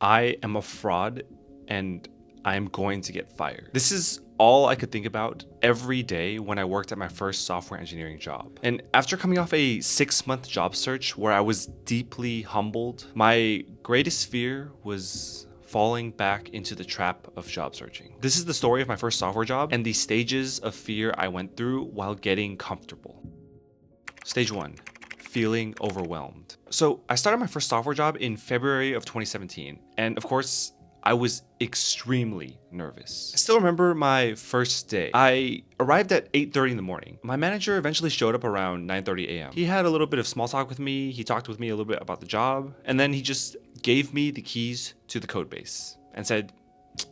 I am a fraud and I'm going to get fired. This is all I could think about every day when I worked at my first software engineering job. And after coming off a 6-month job search where I was deeply humbled, my greatest fear was falling back into the trap of job searching. This is the story of my first software job and the stages of fear I went through while getting comfortable. Stage 1. Feeling overwhelmed. So I started my first software job in February of 2017, and of course, I was extremely nervous. I still remember my first day. I arrived at 8:30 in the morning. My manager eventually showed up around 9:30 a.m. He had a little bit of small talk with me, he talked with me a little bit about the job, and then he just gave me the keys to the code base and said,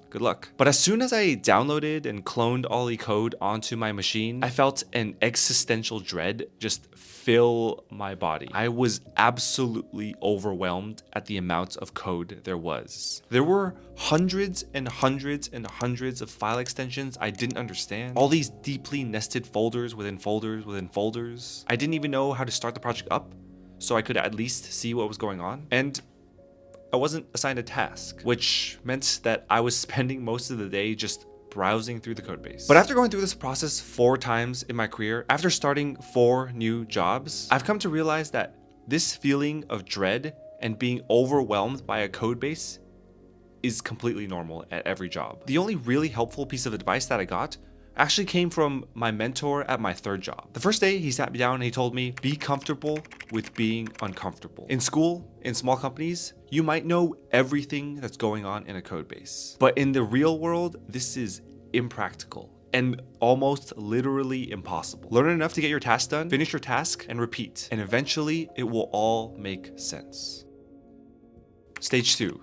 good luck. But as soon as I downloaded and cloned all the code onto my machine, I felt an existential dread just fill my body. I was absolutely overwhelmed at the amount of code there was. There were hundreds and hundreds and hundreds of file extensions I didn't understand. All these deeply nested folders within folders within folders. I didn't even know how to start the project up, so I could at least see what was going on. And I wasn't assigned a task, which meant that I was spending most of the day just browsing through the codebase. But after going through this process 4 times in my career, after starting 4 new jobs, I've come to realize that this feeling of dread and being overwhelmed by a codebase is completely normal at every job. The only really helpful piece of advice that I got actually came from my mentor at my 3rd job. The first day he sat me down and he told me, be comfortable with being uncomfortable. In school, in small companies, you might know everything that's going on in a code base. But in the real world, this is impractical and almost literally impossible. Learn enough to get your task done, finish your task, and repeat. And eventually, it will all make sense. Stage 2.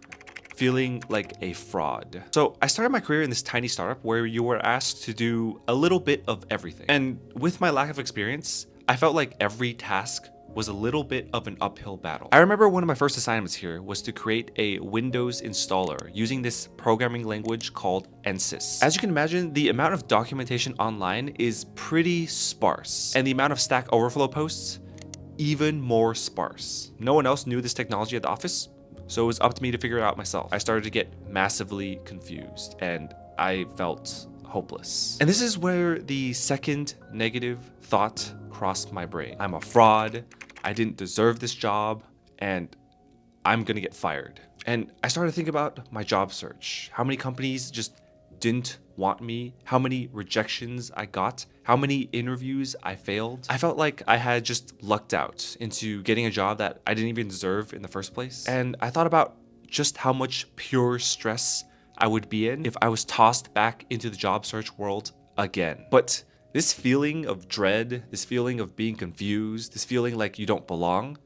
Feeling like a fraud. So I started my career in this tiny startup where you were asked to do a little bit of everything. And with my lack of experience, I felt like every task was a little bit of an uphill battle. I remember one of my first assignments here was to create a Windows installer using this programming language called NSYS. As you can imagine, the amount of documentation online is pretty sparse, and the amount of Stack Overflow posts even more sparse. No one else knew this technology at the office, so it was up to me to figure it out myself. I started to get massively confused and I felt hopeless. And this is where the second negative thought crossed my brain. I'm a fraud, I didn't deserve this job, and I'm gonna get fired. And I started to think about my job search. How many companies just didn't want me, how many rejections I got, how many interviews I failed. I felt like I had just lucked out into getting a job that I didn't even deserve in the first place. And I thought about just how much pure stress I would be in if I was tossed back into the job search world again. But this feeling of dread, this feeling of being confused, this feeling like you don't belong,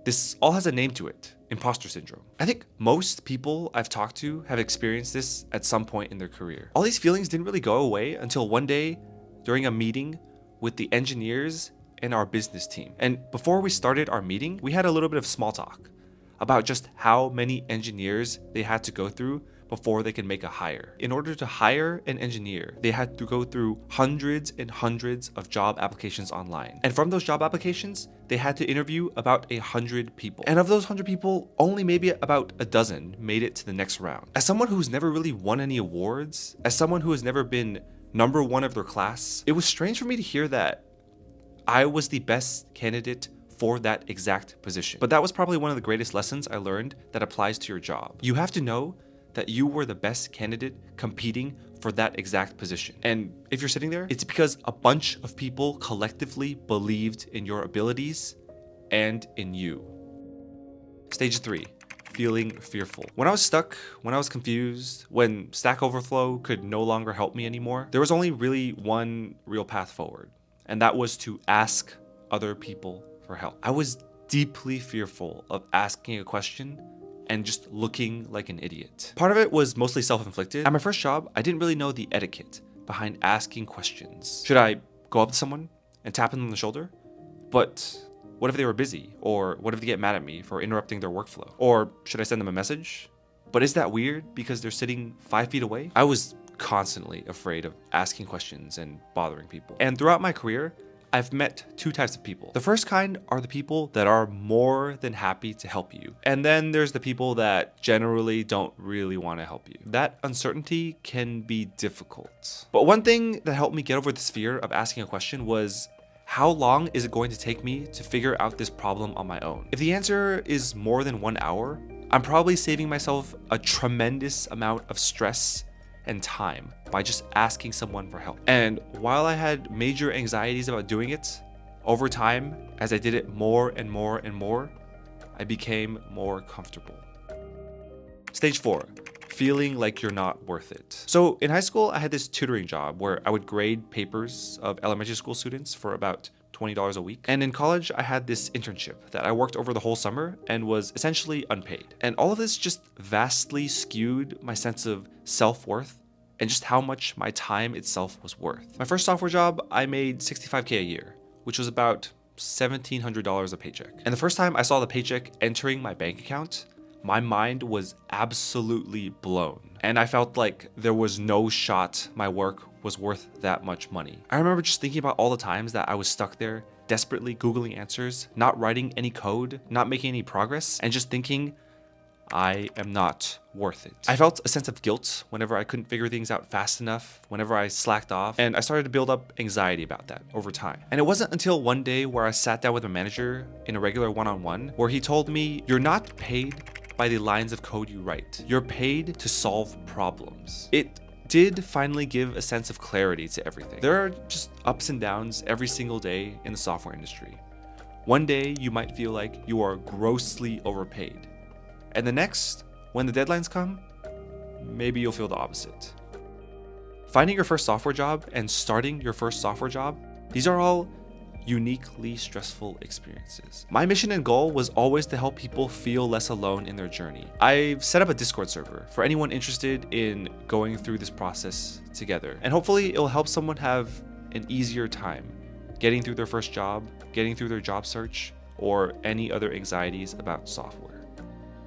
this all has a name to it. Imposter syndrome. I think most people I've talked to have experienced this at some point in their career. All these feelings didn't really go away until one day during a meeting with the engineers and our business team. And before we started our meeting, we had a little bit of small talk about just how many engineers they had to go through before they can make a hire. In order to hire an engineer, they had to go through hundreds and hundreds of job applications online. And from those job applications, they had to interview about 100 people. And of those 100 people, only maybe about a dozen made it to the next round. As someone who's never really won any awards, as someone who has never been number 1 of their class, it was strange for me to hear that I was the best candidate for that exact position. But that was probably one of the greatest lessons I learned that applies to your job. You have to know that you were the best candidate competing for that exact position. And if you're sitting there, it's because a bunch of people collectively believed in your abilities and in you. Stage 3, feeling fearful. When I was stuck, when I was confused, when Stack Overflow could no longer help me anymore, there was only really one real path forward, and that was to ask other people for help. I was deeply fearful of asking a question and just looking like an idiot. Part of it was mostly self-inflicted. At my first job, I didn't really know the etiquette behind asking questions. Should I go up to someone and tap them on the shoulder? But what if they were busy? Or what if they get mad at me for interrupting their workflow? Or should I send them a message? But is that weird because they're sitting 5 feet away? I was constantly afraid of asking questions and bothering people. And throughout my career, I've met two types of people. The first kind are the people that are more than happy to help you. And then there's the people that generally don't really want to help you. That uncertainty can be difficult. But one thing that helped me get over this fear of asking a question was, how long is it going to take me to figure out this problem on my own? If the answer is more than 1 hour, I'm probably saving myself a tremendous amount of stress and time by just asking someone for help. And while I had major anxieties about doing it, over time, as I did it more and more and more, I became more comfortable. Stage 4, feeling like you're not worth it. So in high school, I had this tutoring job where I would grade papers of elementary school students for about $20 a week. And in college, I had this internship that I worked over the whole summer and was essentially unpaid. And all of this just vastly skewed my sense of self-worth and just how much my time itself was worth. My first software job, I made $65K a year, which was about $1,700 a paycheck. And the first time I saw the paycheck entering my bank account, my mind was absolutely blown. And I felt like there was no shot my work was worth that much money. I remember just thinking about all the times that I was stuck there, desperately Googling answers, not writing any code, not making any progress, and just thinking, I am not worth it. I felt a sense of guilt whenever I couldn't figure things out fast enough, whenever I slacked off, and I started to build up anxiety about that over time. And it wasn't until one day where I sat down with a manager in a regular one-on-one where he told me, you're not paid by the lines of code you write. You're paid to solve problems. It did finally give a sense of clarity to everything. There are just ups and downs every single day in the software industry. One day you might feel like you are grossly overpaid. And the next, when the deadlines come, maybe you'll feel the opposite. Finding your first software job and starting your first software job, these are all uniquely stressful experiences. My mission and goal was always to help people feel less alone in their journey. I've set up a Discord server for anyone interested in going through this process together. And hopefully it'll help someone have an easier time getting through their first job, getting through their job search, or any other anxieties about software.